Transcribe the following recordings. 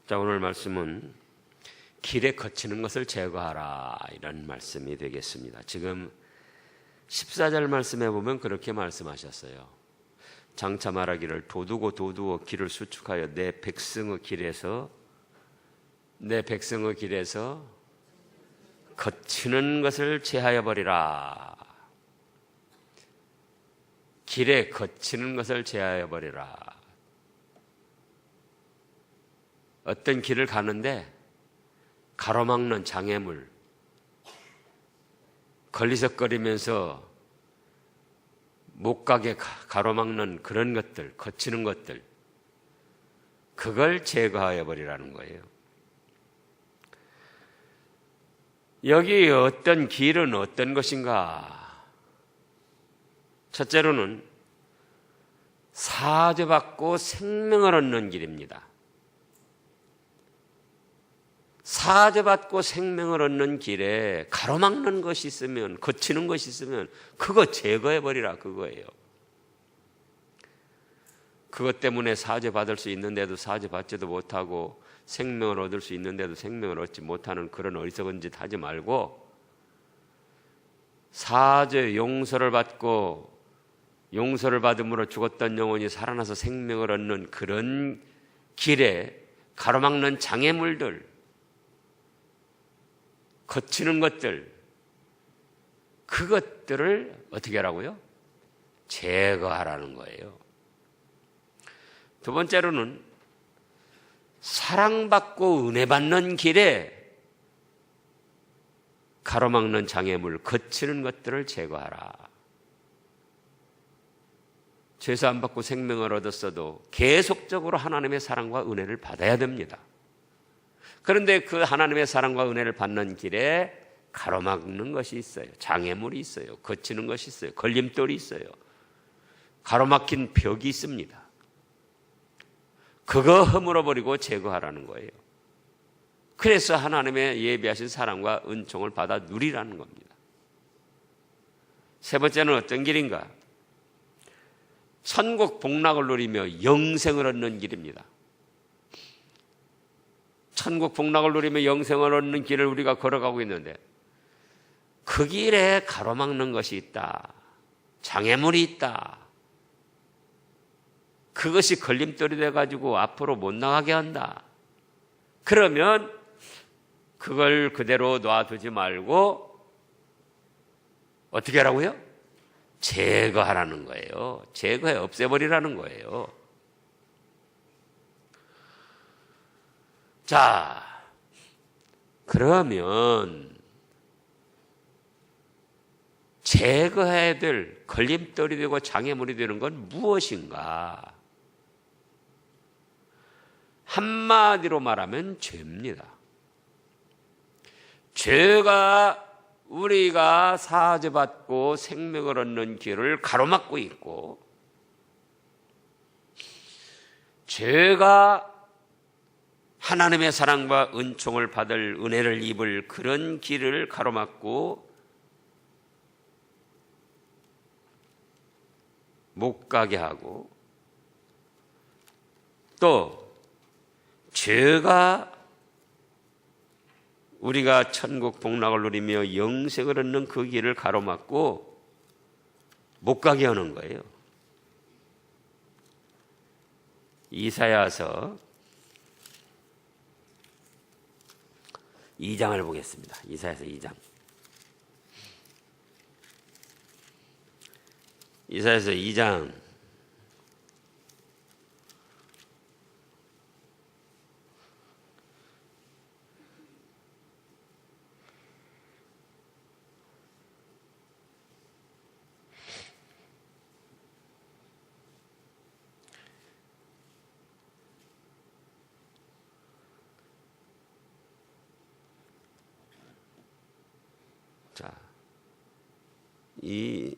자, 오늘 말씀은 길에 거치는 것을 제거하라, 이런 말씀이 되겠습니다. 지금 14절 말씀에 보면 그렇게 말씀하셨어요. 장차 말하기를 도두고 길을 수축하여 내 백성의 길에서 거치는 것을 제하여 버리라. 길에 거치는 것을 제하여 버리라. 어떤 길을 가는데 가로막는 장애물, 걸리적거리면서 못 가게 가로막는 그런 것들, 거치는 것들, 그걸 제거하여 버리라는 거예요. 여기 어떤 길은 어떤 것인가? 첫째로는 사죄받고 생명을 얻는 길입니다. 사죄받고 생명을 얻는 길에 가로막는 것이 있으면, 거치는 것이 있으면 그거 제거해버리라, 그거예요. 그것 때문에 사죄받을 수 있는데도 사죄받지도 못하고 생명을 얻을 수 있는데도 생명을 얻지 못하는 그런 어리석은 짓 하지 말고, 사죄 용서를 받고 용서를 받음으로 죽었던 영혼이 살아나서 생명을 얻는 그런 길에 가로막는 장애물들, 거치는 것들, 그것들을 어떻게 하라고요? 제거하라는 거예요. 두 번째로는 사랑받고 은혜받는 길에 가로막는 장애물, 거치는 것들을 제거하라. 죄사 안 받고 생명을 얻었어도 계속적으로 하나님의 사랑과 은혜를 받아야 됩니다. 그런데 그 하나님의 사랑과 은혜를 받는 길에 가로막는 것이 있어요. 장애물이 있어요. 거치는 것이 있어요. 걸림돌이 있어요. 가로막힌 벽이 있습니다. 그거 허물어버리고 제거하라는 거예요. 그래서 하나님의 예비하신 사랑과 은총을 받아 누리라는 겁니다. 세 번째는 어떤 길인가? 천국 복락을 누리며 영생을 얻는 길입니다. 천국 복락을 누리며 영생을 얻는 길을 우리가 걸어가고 있는데, 그 길에 가로막는 것이 있다, 장애물이 있다, 그것이 걸림돌이 돼가지고 앞으로 못 나가게 한다. 그러면 그걸 그대로 놔두지 말고 어떻게 하라고요? 제거하라는 거예요. 제거해, 없애버리라는 거예요. 자, 그러면 제거해야 될 걸림돌이 되고 장애물이 되는 건 무엇인가? 한마디로 말하면 죄입니다. 죄가 우리가 사죄받고 생명을 얻는 길을 가로막고 있고, 죄가 하나님의 사랑과 은총을 받을 은혜를 입을 그런 길을 가로막고 못 가게 하고, 또 죄가 우리가 천국 복락을 누리며 영생을 얻는 그 길을 가로막고 못 가게 하는 거예요. 이사야서 2장을 보겠습니다. 이사야서 2장. 이사야서 2장 2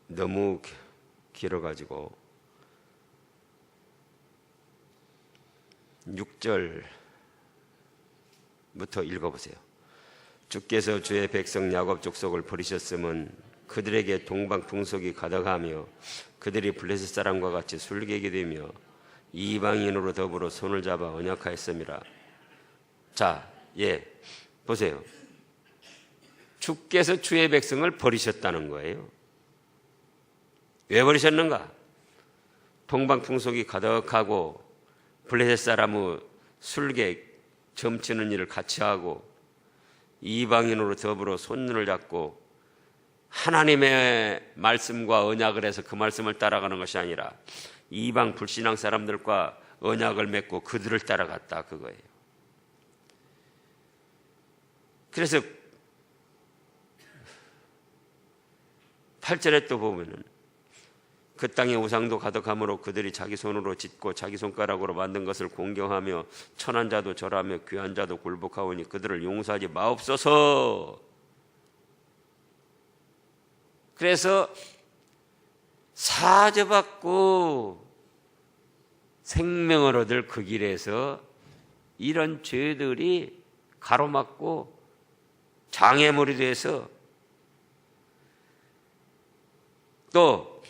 너무 길어가지고 6절부터 읽어보세요. 주께서 주의 백성 야곱 족속을 버리셨음은 그들에게 동방풍속이 가득하며 그들이 블레셋 사람과 같이 술객이 되며 이방인으로 더불어 손을 잡아 언약하였음이라. 자, 보세요. 주께서 주의 백성을 버리셨다는 거예요. 왜 버리셨는가? 동방풍속이 가득하고 블레셋 사람의 술객 점치는 일을 같이 하고 이방인으로 더불어 손을 잡고 하나님의 말씀과 언약을 해서 그 말씀을 따라가는 것이 아니라 이방 불신앙 사람들과 언약을 맺고 그들을 따라갔다, 그거예요. 그래서 8절에 또 보면은 그 땅에 우상도 가득하므로 그들이 자기 손으로 짓고 자기 손가락으로 만든 것을 공경하며 천한 자도 절하며 귀한 자도 굴복하오니 그들을 용서하지 마옵소서. 그래서 사죄받고 생명을 얻을 그 길에서 이런 죄들이 가로막고 장애물이 돼서 또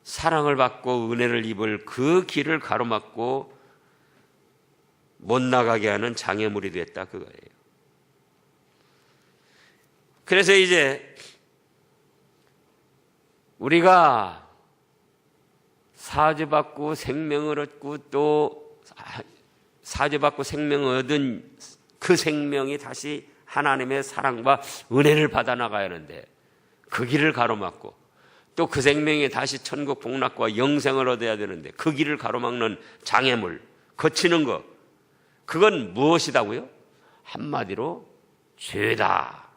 사랑을 받고 은혜를 입을 그 길을 가로막고 못 나가게 하는 장애물이 됐다, 그거예요. 그래서 이제 우리가 사죄받고 생명을 얻고 또 사죄받고 생명을 얻은 그 생명이 다시 하나님의 사랑과 은혜를 받아 나가야 하는데 그 길을 가로막고 또 그 생명이 다시 천국 복락과 영생을 얻어야 되는데 그 길을 가로막는 장애물, 거치는 것, 그건 무엇이다고요? 한마디로 죄다.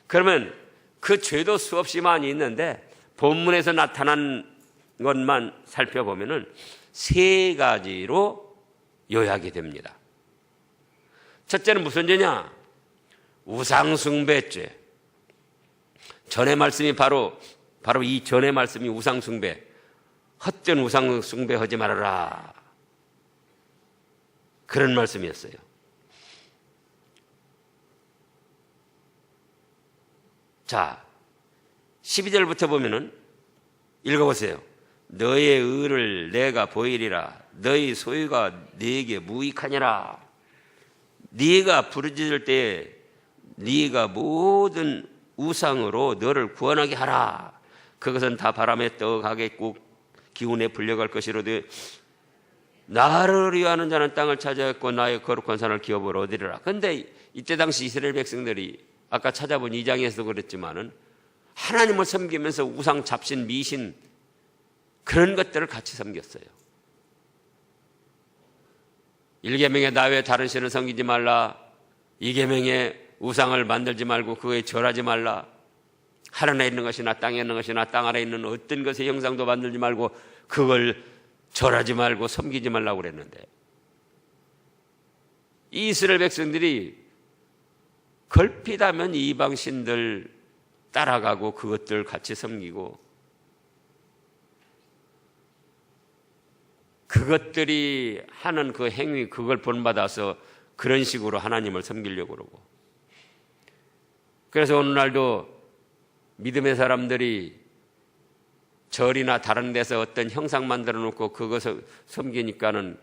그러면 그 죄도 수없이 많이 있는데 본문에서 나타난 것만 살펴보면은 세 가지로 요약이 됩니다. 첫째는 무슨 죄냐? 우상숭배죄. 전의 말씀이 바로 이 전의 말씀이 우상숭배, 헛된 우상숭배 하지 말아라, 그런 말씀이었어요. 자, 12절부터 보면은 읽어보세요. 너의 의를 내가 보이리라. 너의 소유가 네게 무익하니라. 네가 부르짖을 때에 네가 모든 우상으로 너를 구원하게 하라. 그것은 다 바람에 떠가겠고 기운에 불려갈 것이로되 나를 위하는 자는 땅을 찾아왔고 나의 거룩한 산을 기업을 얻으리라. 그런데 이때 당시 이스라엘 백성들이 아까 찾아본 2장에서도 그랬지만은 하나님을 섬기면서 우상 잡신 미신 그런 것들을 같이 섬겼어요. 1계명에 나 외에 다른 신을 섬기지 말라. 2계명에 우상을 만들지 말고 그거에 절하지 말라. 하늘에 있는 것이나 땅에 있는 것이나 땅 아래에 있는 어떤 것의 형상도 만들지 말고 그걸 절하지 말고 섬기지 말라고 그랬는데 이 이스라엘 백성들이 걸핏하면 이방 신들 따라가고 그것들 같이 섬기고 그것들이 하는 그 행위 그걸 본받아서 그런 식으로 하나님을 섬기려고 그러고 그래서 오늘날도 믿음의 사람들이 절이나 다른 데서 어떤 형상 만들어 놓고 그것을 섬기니까는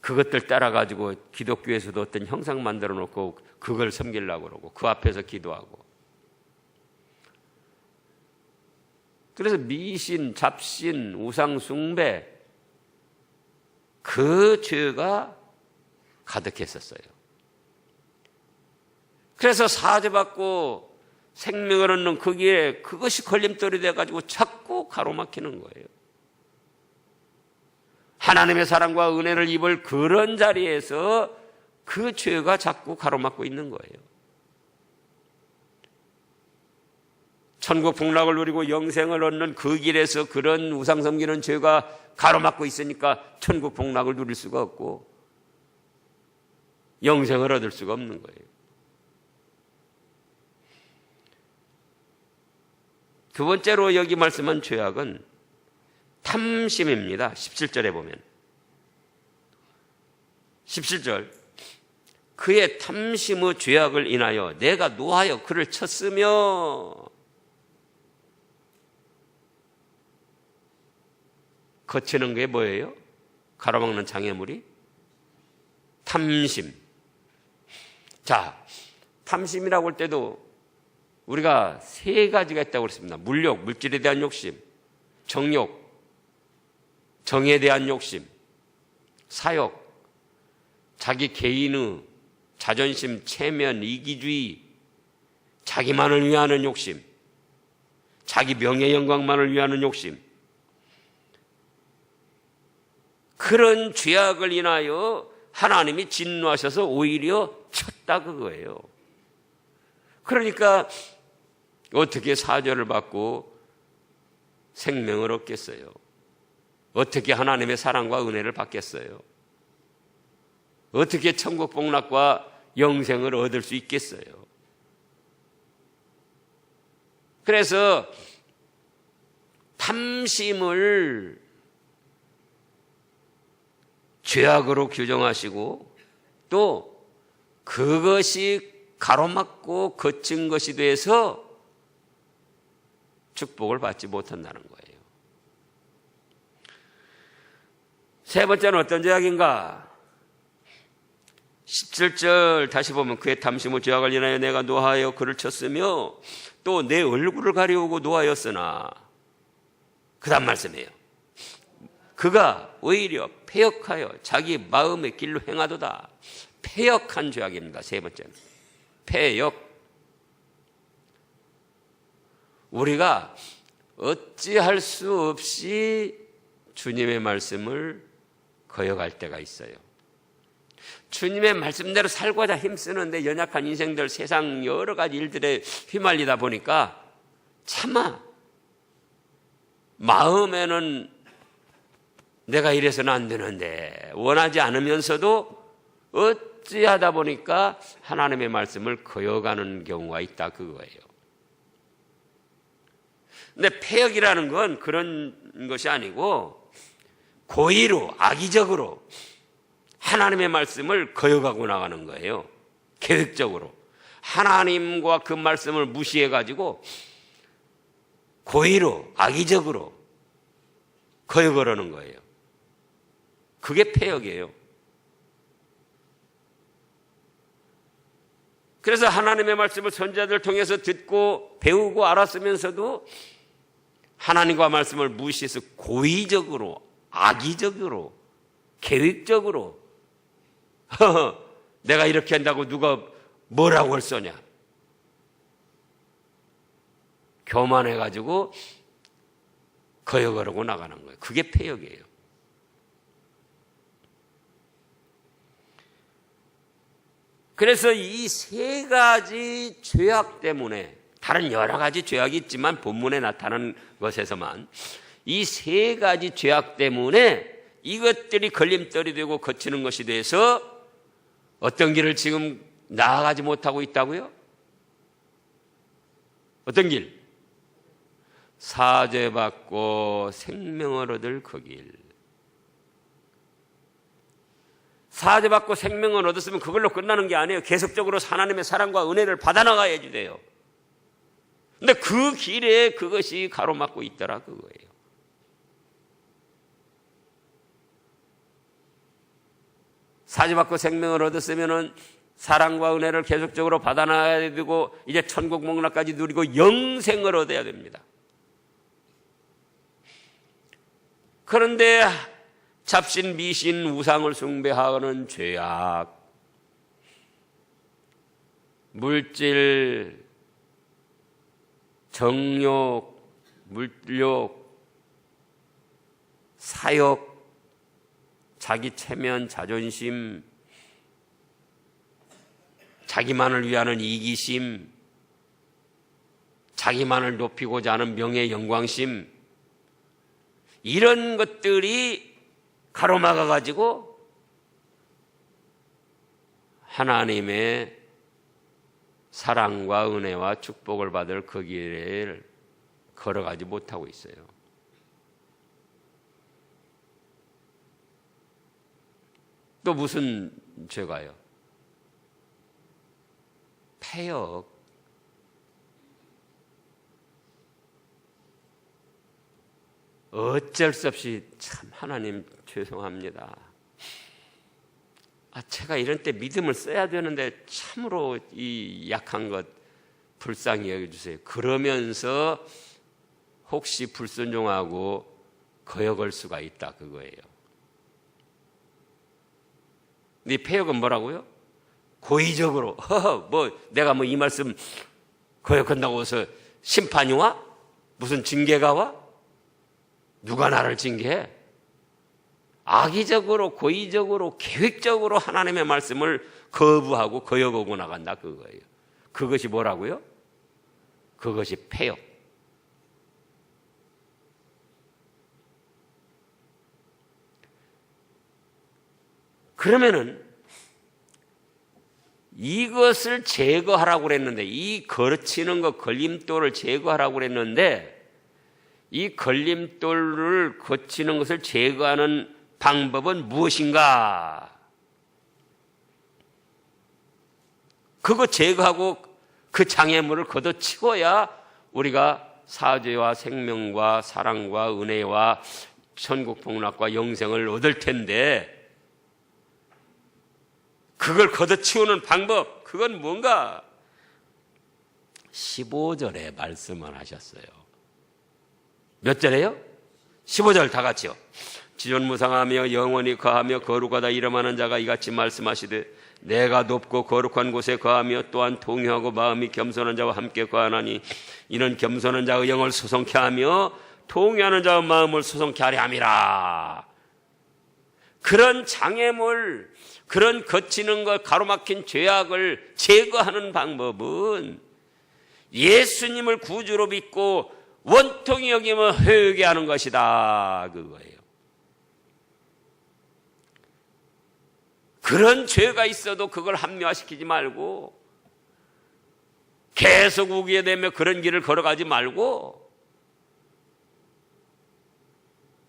그것들 따라가지고 기독교에서도 어떤 형상 만들어 놓고 그걸 섬기려고 그러고 그 앞에서 기도하고 그래서 미신, 잡신, 우상 숭배 그 죄가 가득했었어요. 그래서 사죄받고 생명을 얻는 거기에 그것이 걸림돌이 돼가지고 자꾸 가로막히는 거예요. 하나님의 사랑과 은혜를 입을 그런 자리에서 그 죄가 자꾸 가로막고 있는 거예요. 천국 복락을 누리고 영생을 얻는 그 길에서 그런 우상 섬기는 죄가 가로막고 있으니까 천국 복락을 누릴 수가 없고 영생을 얻을 수가 없는 거예요. 두 번째로 여기 말씀한 죄악은 탐심입니다. 17절에 보면 17절 그의 탐심의 죄악을 인하여 내가 노하여 그를 쳤으며 거치는 게 뭐예요? 가로막는 장애물이 탐심. 자, 탐심이라고 할 때도 우리가 세 가지가 있다고 그랬습니다. 물욕, 물질에 대한 욕심, 정욕, 정에 대한 욕심, 사욕, 자기 개인의 자존심, 체면, 이기주의, 자기만을 위하는 욕심, 자기 명예 영광만을 위하는 욕심. 그런 죄악을 인하여 하나님이 진노하셔서 오히려 쳤다 그거예요. 그러니까 어떻게 사죄를 받고 생명을 얻겠어요? 어떻게 하나님의 사랑과 은혜를 받겠어요? 어떻게 천국 복락과 영생을 얻을 수 있겠어요? 그래서 탐심을 죄악으로 규정하시고 또 그것이 가로막고 거친 것이 돼서 축복을 받지 못한다는 거예요. 세 번째는 어떤 죄악인가? 17절 다시 보면 그의 탐심과 죄악을 인하여 내가 노하여 그를 쳤으며 또 내 얼굴을 가리우고 노하였으나 그 다음 말씀이에요. 그가 오히려 패역하여 자기 마음의 길로 행하도다. 패역한 죄악입니다. 세 번째는 패역. 우리가 어찌할 수 없이 주님의 말씀을 거역할 때가 있어요. 주님의 말씀대로 살고자 힘쓰는데 연약한 인생들 세상 여러 가지 일들에 휘말리다 보니까 차마 마음에는 내가 이래서는 안 되는데 원하지 않으면서도 어찌하다 보니까 하나님의 말씀을 거역하는 경우가 있다 그거예요. 근데 패역이라는 건 그런 것이 아니고 고의로 악의적으로 하나님의 말씀을 거역하고 나가는 거예요. 계획적으로 하나님과 그 말씀을 무시해가지고 고의로 악의적으로 거역을 하는 거예요. 그게 패역이에요. 그래서 하나님의 말씀을 선지자들 통해서 듣고 배우고 알았으면서도 하나님과 말씀을 무시해서 고의적으로 악의적으로 계획적으로 내가 이렇게 한다고 누가 뭐라고 할 소냐 교만해가지고 거역을 하고 나가는 거예요. 그게 패역이에요. 그래서 이 세 가지 죄악 때문에 다른 여러 가지 죄악이 있지만 본문에 나타난 것에서만 이 세 가지 죄악 때문에 이것들이 걸림돌이 되고 거치는 것이 돼서 어떤 길을 지금 나아가지 못하고 있다고요? 어떤 길? 사죄받고 생명을 얻을 그 길. 사죄받고 생명을 얻었으면 그걸로 끝나는 게 아니에요. 계속적으로 하나님의 사랑과 은혜를 받아나가야지 돼요. 근데 그 길에 그것이 가로막고 있더라 그거예요. 사죄받고 생명을 얻었으면은 사랑과 은혜를 계속적으로 받아나가야 되고 이제 천국 복락까지 누리고 영생을 얻어야 됩니다. 그런데 잡신, 미신, 우상을 숭배하는 죄악, 물질, 정욕, 물욕, 사욕, 자기 체면, 자존심, 자기만을 위하는 이기심, 자기만을 높이고자 하는 명예, 영광심, 이런 것들이 가로막아가지고 하나님의 사랑과 은혜와 축복을 받을 그 길을 걸어가지 못하고 있어요. 또 무슨 죄가요? 패역. 어쩔 수 없이 참 하나님 죄송합니다. 제가 이런 때 믿음을 써야 되는데 참으로 이 약한 것 불쌍히 여겨주세요. 그러면서 혹시 불순종하고 거역할 수가 있다, 그거예요. 근데 폐역은 뭐라고요? 고의적으로 내가 이 말씀 거역한다고 해서 심판이 와? 무슨 징계가 와? 누가 나를 징계해? 악의적으로 고의적으로 계획적으로 하나님의 말씀을 거부하고 거역하고 나간다, 그거예요. 그것이 뭐라고요? 그것이 폐역. 그러면은 이것을 제거하라고 그랬는데, 이 거치는 것, 걸림돌을 제거하라고 그랬는데, 이 걸림돌을 거치는 것을 제거하는 방법은 무엇인가? 그거 제거하고 그 장애물을 걷어치워야 우리가 사죄와 생명과 사랑과 은혜와 천국 복락과 영생을 얻을 텐데, 그걸 걷어치우는 방법, 그건 뭔가? 15절에 말씀을 하셨어요. 몇 절에요? 15절 다 같이요. 지존무상하며 영원히 거하며 거룩하다 이름하는 자가 이같이 말씀하시되, 내가 높고 거룩한 곳에 거하며 또한 통회하고 마음이 겸손한 자와 함께 거하나니 이는 겸손한 자의 영을 소송케 하며 통회하는 자의 마음을 소송케 하려 함이라. 그런 장애물, 그런 거치는 것, 가로막힌 죄악을 제거하는 방법은 예수님을 구주로 믿고 원통이 여기며 회개하는 것이다, 그거예요. 그런 죄가 있어도 그걸 합리화시키지 말고 계속 우기게 되며 그런 길을 걸어가지 말고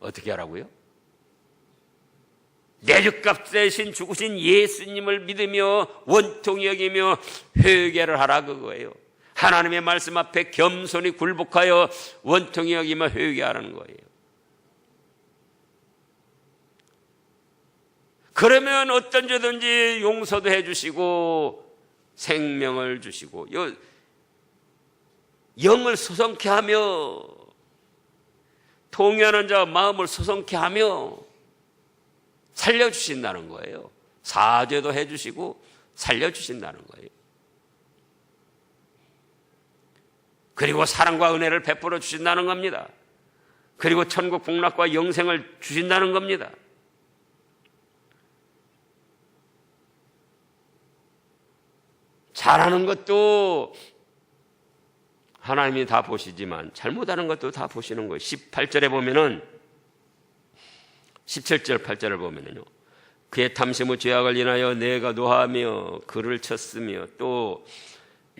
어떻게 하라고요? 내 죄값 대신 죽으신 예수님을 믿으며 원통이 여기며 회개를 하라, 그거예요. 하나님의 말씀 앞에 겸손히 굴복하여 원통이 여기며 회개하라는 거예요. 그러면 어떤 죄든지 용서도 해주시고 생명을 주시고 영을 소성케 하며 통회하는 자와 마음을 소성케 하며 살려주신다는 거예요. 사죄도 해주시고 살려주신다는 거예요. 그리고 사랑과 은혜를 베풀어 주신다는 겁니다. 그리고 천국 복락과 영생을 주신다는 겁니다. 잘하는 것도 하나님이 다 보시지만 잘못하는 것도 다 보시는 거예요. 18절에 보면은 17절 8절을 보면은요, 그의 탐심의 죄악을 인하여 내가 노하며 그를 쳤으며 또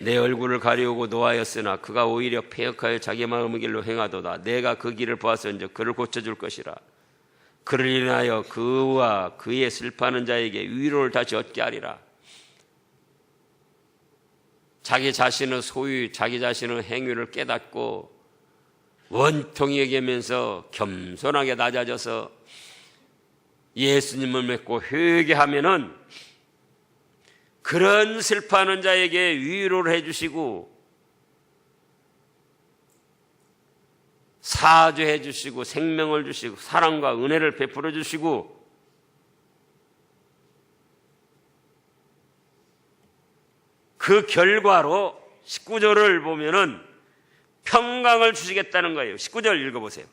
내 얼굴을 가리우고 노하였으나 그가 오히려 패역하여 자기 마음의 길로 행하도다. 내가 그 길을 보았은즉 그를 고쳐줄 것이라. 그를 인하여 그와 그의 슬퍼하는 자에게 위로를 다시 얻게 하리라. 자기 자신의 소유, 자기 자신의 행위를 깨닫고 원통이 여기면서 겸손하게 낮아져서 예수님을 믿고 회개하면은 그런 슬퍼하는 자에게 위로를 해주시고 사죄해 주시고 생명을 주시고 사랑과 은혜를 베풀어 주시고 그 결과로 19절을 보면은 평강을 주시겠다는 거예요. 19절 읽어보세요.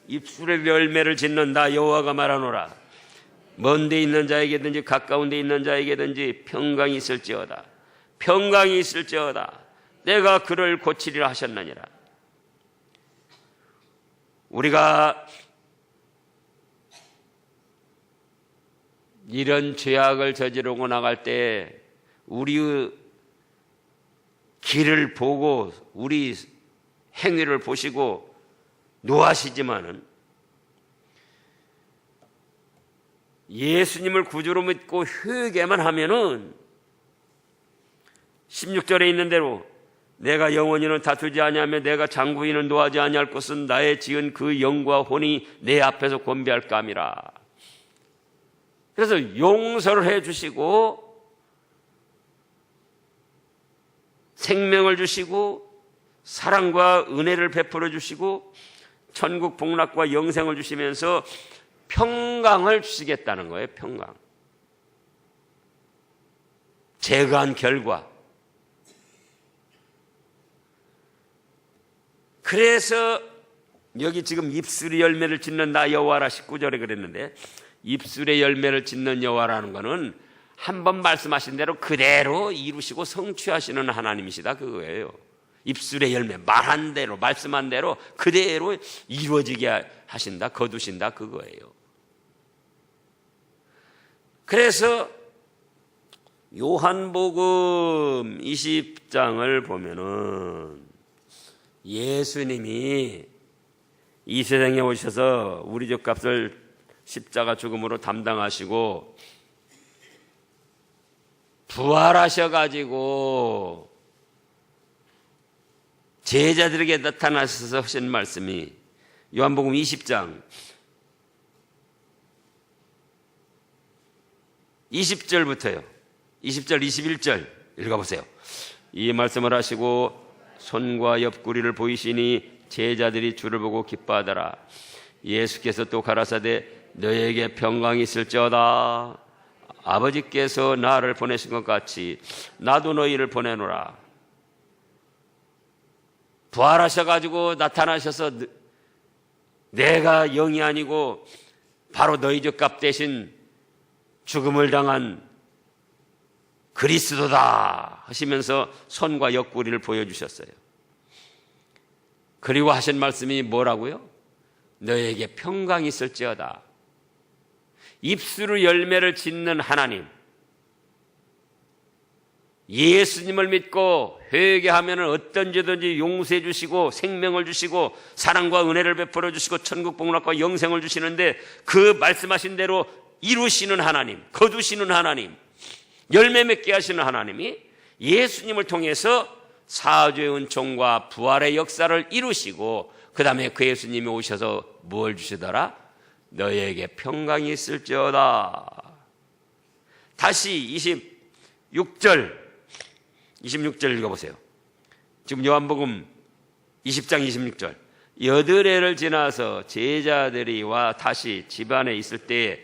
입술의 열매를 짓는다 여호와가 말하노라. 먼 데 있는 자에게든지 가까운 데 있는 자에게든지 평강이 있을지어다. 평강이 있을지어다. 내가 그를 고치리라 하셨느니라. 우리가 이런 죄악을 저지르고 나갈 때 우리의 길을 보고 우리 행위를 보시고 노하시지만은 예수님을 구주로 믿고 회개만 하면은 16절에 있는 대로 내가 영원히는 다투지 아니하며 내가 장구인은 노하지 아니할 것은 나의 지은 그 영과 혼이 내 앞에서 권배할까 함이라. 그래서 용서를 해 주시고 생명을 주시고 사랑과 은혜를 베풀어 주시고 천국 복락과 영생을 주시면서 평강을 주시겠다는 거예요. 평강. 제거한 결과. 그래서 여기 지금 입술의 열매를 짓는 나 여호와라 19절에 그랬는데, 입술의 열매를 짓는 여호와라는 것은 한 번 말씀하신 대로 그대로 이루시고 성취하시는 하나님이시다 그거예요. 입술의 열매, 말한 대로 말씀한 대로 그대로 이루어지게 하신다, 거두신다 그거예요. 그래서 요한복음 20장을 보면은 예수님이 이 세상에 오셔서 우리 죄값을 십자가 죽음으로 담당하시고 부활하셔가지고 제자들에게 나타나셔서 하신 말씀이 요한복음 20장 20절부터요. 20절, 21절 읽어보세요. 이 말씀을 하시고 손과 옆구리를 보이시니 제자들이 주를 보고 기뻐하더라. 예수께서 또 가라사대 너에게 평강이 있을지어다. 아버지께서 나를 보내신 것 같이 나도 너희를 보내노라. 부활하셔가지고 나타나셔서 내가 영이 아니고 바로 너희 죄값 대신 죽음을 당한 그리스도다 하시면서 손과 옆구리를 보여주셨어요. 그리고 하신 말씀이 뭐라고요? 너에게 평강이 있을지어다. 입술의 열매를 짓는 하나님, 예수님을 믿고 회개하면 어떤 죄든지 용서해 주시고 생명을 주시고 사랑과 은혜를 베풀어 주시고 천국 복락과 영생을 주시는데 그 말씀하신 대로 이루시는 하나님, 거두시는 하나님, 열매 맺게 하시는 하나님이 예수님을 통해서 사죄의 은총과 부활의 역사를 이루시고 그 다음에 그 예수님이 오셔서 뭘 주시더라? 너에게 평강이 있을지어다. 다시 26절 읽어보세요. 지금 요한복음 20장 26절. 여드레를 지나서 제자들이 와 다시 집안에 있을 때에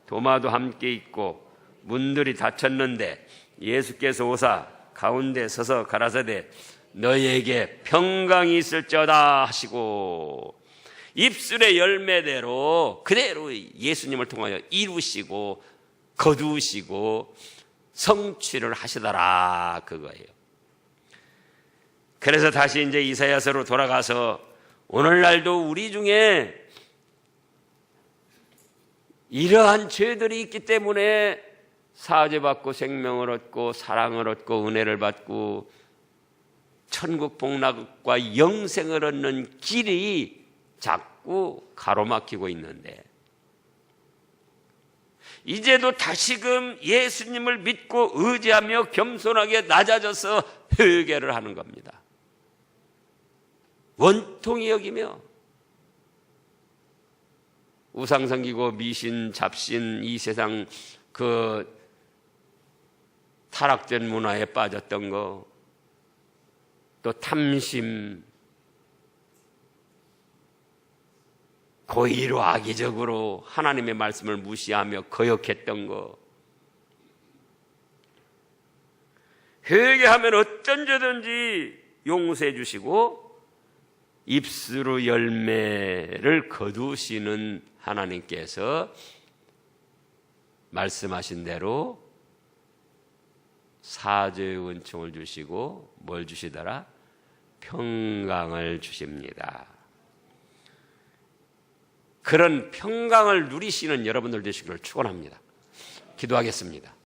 도마도 함께 있고 문들이 닫혔는데 예수께서 오사 가운데 서서 가라사대 너희에게 평강이 있을지어다 하시고 입술의 열매대로 그대로 예수님을 통하여 이루시고 거두시고 성취를 하시더라 그거예요. 그래서 다시 이제 이사야서로 돌아가서 오늘날도 우리 중에 이러한 죄들이 있기 때문에 사죄받고 생명을 얻고 사랑을 얻고 은혜를 받고 천국 복락과 영생을 얻는 길이 자꾸 가로막히고 있는데 이제도 다시금 예수님을 믿고 의지하며 겸손하게 낮아져서 회개를 하는 겁니다. 원통이 여기며 우상 섬기고 미신, 잡신, 이 세상 그 타락된 문화에 빠졌던 거, 또 탐심, 고의로 악의적으로 하나님의 말씀을 무시하며 거역했던 거, 회개하면 어떤 죄든지 용서해 주시고 입술의 열매를 거두시는 하나님께서 말씀하신 대로 사죄의 은총을 주시고 뭘 주시더라? 평강을 주십니다. 그런 평강을 누리시는 여러분들 되시기를 축원합니다. 기도하겠습니다.